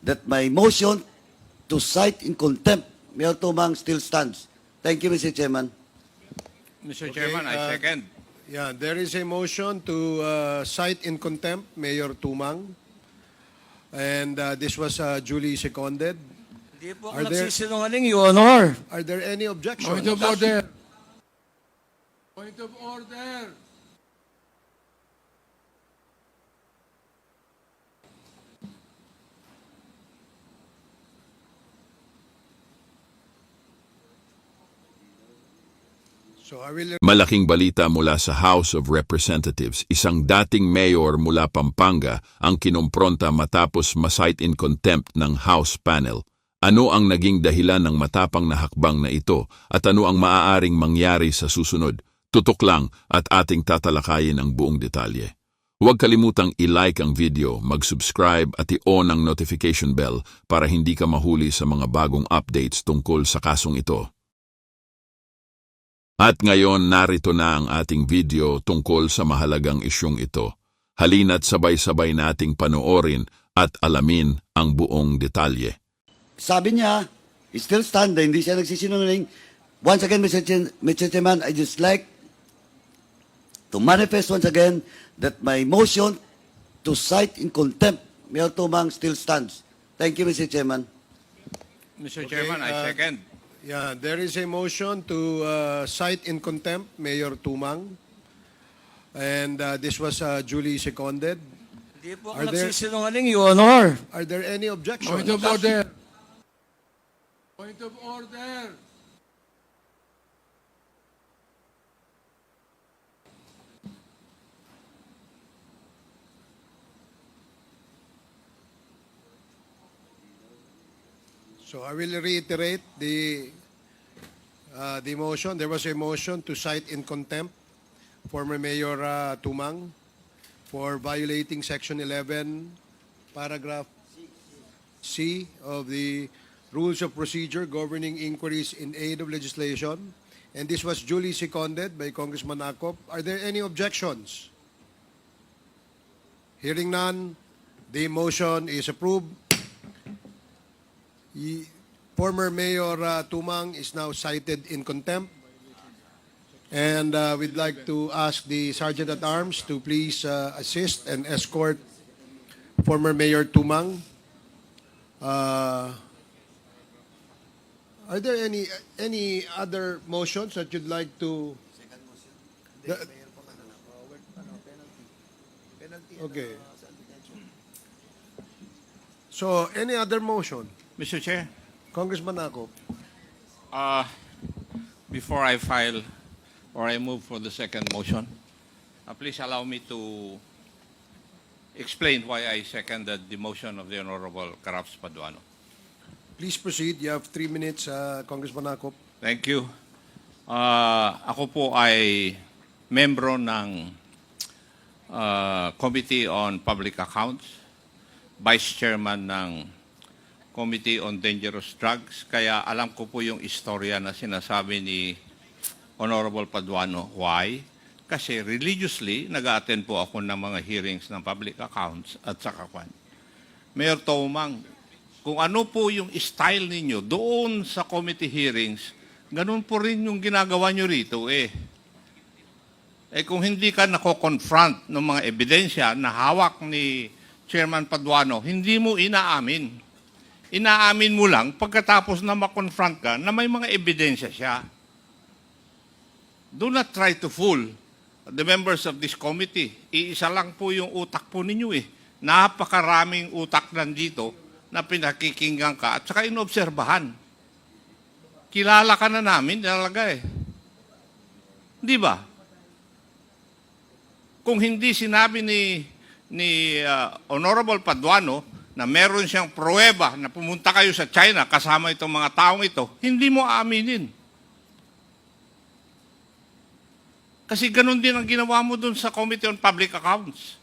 that my motion to cite in contempt Mayor Tumang still stands. Thank you, Mr. Chairman. Mr. Chairman, I second. Yeah, there is a motion to cite in contempt Mayor Tumang. And this was duly seconded. Hindi po Are ako there- nagsisinungaling, Your Honor. Are there any objections? Point of order. Point of order. So I will Malaking balita mula sa House of Representatives, isang dating mayor mula Pampanga ang kinumpronta matapos ma-cite in contempt ng House panel. Ano ang naging dahilan ng matapang na hakbang na ito at ano ang maaaring mangyari sa susunod? Tutok lang at ating tatalakayin ang buong detalye. Huwag kalimutang i-like ang video, mag-subscribe at i-on ang notification bell para hindi ka mahuli sa mga bagong updates tungkol sa kasong ito. At ngayon narito na ang ating video tungkol sa mahalagang isyong ito. Halina't sabay-sabay nating panoorin at alamin ang buong detalye. Sabi niya, he still stand, hindi siya nagsisinungaling. Once again, Mr. Chairman, I just like to manifest once again that my motion to cite in contempt Mayor Tumang still stands. Thank you, Mr. Chairman. Mr. Chairman, I second. Yeah, there is a motion to cite in contempt Mayor Tumang. And this was duly seconded. Hindi po Are ako there- nagsisinungaling, Your Honor. Are there any objections? Point of order. Point of order. So I will reiterate the motion. There was a motion to cite in contempt former Mayor Tumang for violating Section 11, Paragraph C of the Rules of Procedure governing inquiries in aid of legislation. And this was duly seconded by Congressman Acop. Are there any objections? Hearing none, the motion is approved. Former Mayor Tumang is now cited in contempt. And we'd like to ask the Sergeant at Arms to please assist and escort former Mayor Tumang. Are there any other motions that you'd like to? Okay. So any other motion? Mr. Chair, Congressman Acop. before I file or I move for the second motion, please allow me to explain why I seconded the motion of the Honorable Caraps Paduano. Please proceed. You have 3 minutes, Congressman Acop. Thank you. Ako po ay membro ng Committee on Public Accounts, Vice Chairman ng Committee on Dangerous Drugs, kaya alam ko po yung istorya na sinasabi ni Honorable Paduano. Why? Kasi religiously, nag-attend po ako ng mga hearings ng public accounts at sa kakwan. Mayor Tumang, kung ano po yung style ninyo doon sa committee hearings, ganun po rin yung ginagawa nyo rito eh. Kung hindi ka nako-confront ng mga ebidensya na hawak ni Chairman Paduano, hindi mo inaamin. Inaamin mo lang pagkatapos na ma-confront ka na may mga ebidensya siya. Do not try to fool the members of this committee. Iisa lang po yung utak po ninyo eh. Napakaraming utak nandito na pinakikinggan ka at saka inobserbahan. Kilala ka na namin talaga eh. Di ba? Kung hindi sinabi ni Honorable Paduano na meron siyang pruweba na pumunta kayo sa China kasama itong mga taong ito, hindi mo aaminin. Kasi ganun din ang ginawa mo dun sa Committee on Public Accounts.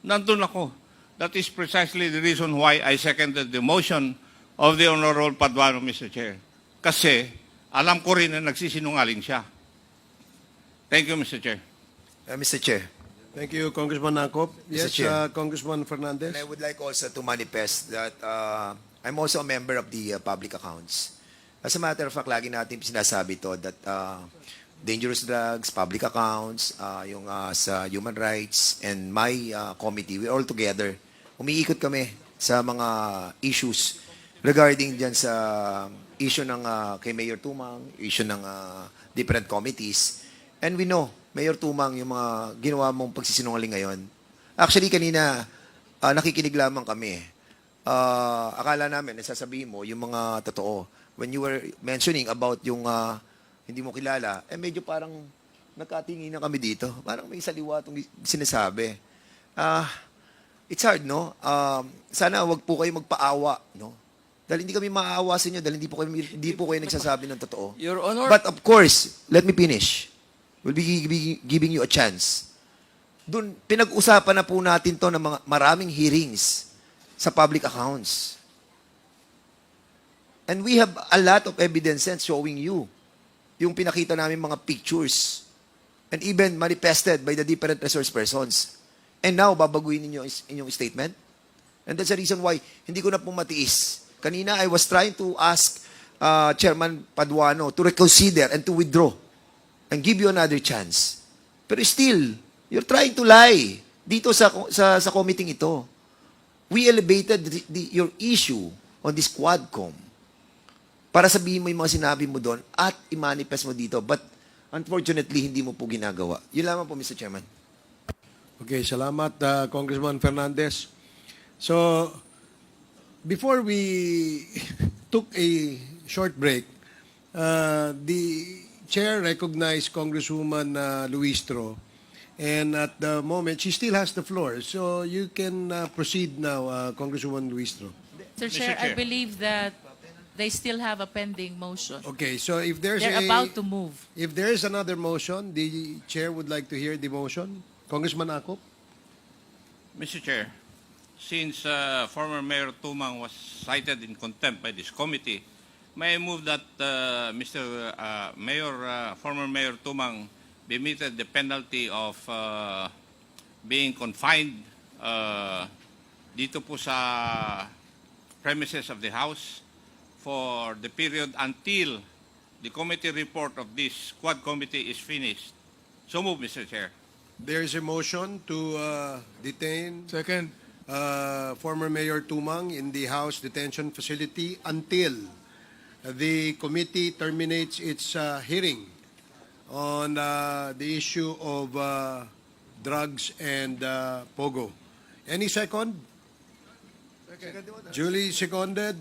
Nandun ako. That is precisely the reason why I seconded the motion of the Honorable Paduano, Mr. Chair. Kasi alam ko rin na nagsisinungaling siya. Thank you, Mr. Chair. Mr. Chair, Thank you, Congressman Nakop. Yes, Chair. Congressman Fernandez. And I would like also to manifest that I'm also a member of the public accounts. As a matter of fact, lagi natin sinasabi to that dangerous drugs, public accounts, yung sa human rights, and my committee, we're all together. Umiikot kami sa mga issues regarding dyan sa issue ng kay Mayor Tumang, issue ng different committees. And we know, Mayor Tumang, yung mga ginawa mong pagsisinungaling ngayon. Actually, kanina, nakikinig lamang kami. Akala namin, nasasabihin mo yung mga totoo. When you were mentioning about yung hindi mo kilala, medyo parang nagkatingin na kami dito. Parang may saliwa itong sinasabi. It's hard, no? Sana wag po kayo magpaawa, no? Dahil hindi kami maaawa sa inyo, dahil hindi po kayo nagsasabi ng totoo. Your Honor, But of course, let me finish. We'll be giving you a chance. Doon, pinag-usapan na po natin to ng mga maraming hearings sa public accounts. And we have a lot of evidences showing you yung pinakita namin mga pictures and even manifested by the different resource persons. And now, babaguhin ninyo inyong statement? And that's the reason why hindi ko na po matiis. Kanina, I was trying to ask Chairman Paduano to reconsider and to withdraw and give you another chance. Pero still, you're trying to lie dito sa committee ito. We elevated your issue on this Quadcom para sabihin mo yung mga sinabi mo doon at i-manifest mo dito. But unfortunately, hindi mo po ginagawa. Yun lamang po, Mr. Chairman. Okay, salamat, Congressman Fernandez. So, before we took a short break, the chair recognized Congresswoman Luistro, and at the moment, she still has the floor. So, you can proceed now, Congresswoman Luistro. Sir Chair, I believe that they still have a pending motion. Okay, so if there's They're about to move. if there is another motion, the chair would like to hear the motion. Congressman Akop? Mr. Chair, since former Mayor Tumang was cited in contempt by this committee, may I move that former Mayor Tumang be meted the penalty of being confined dito po sa premises of the House for the period until the committee report of this Quad Committee is finished. So move, Mr. Chair. There is a motion to detain Second. former Mayor Tumang in the House detention facility until the committee terminates its hearing on the issue of drugs and POGO. Any second? Julie seconded.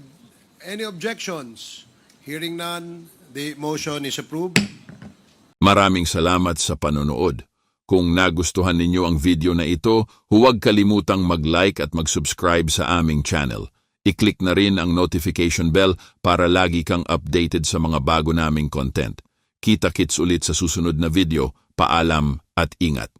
Any objections? Hearing none, the motion is approved. Maraming salamat sa panonood. Kung nagustuhan ninyo ang video na ito, huwag kalimutang mag-like at mag-subscribe sa aming channel. I-click na rin ang notification bell para lagi kang updated sa mga bago naming content. Kita-kits ulit sa susunod na video. Paalam at ingat.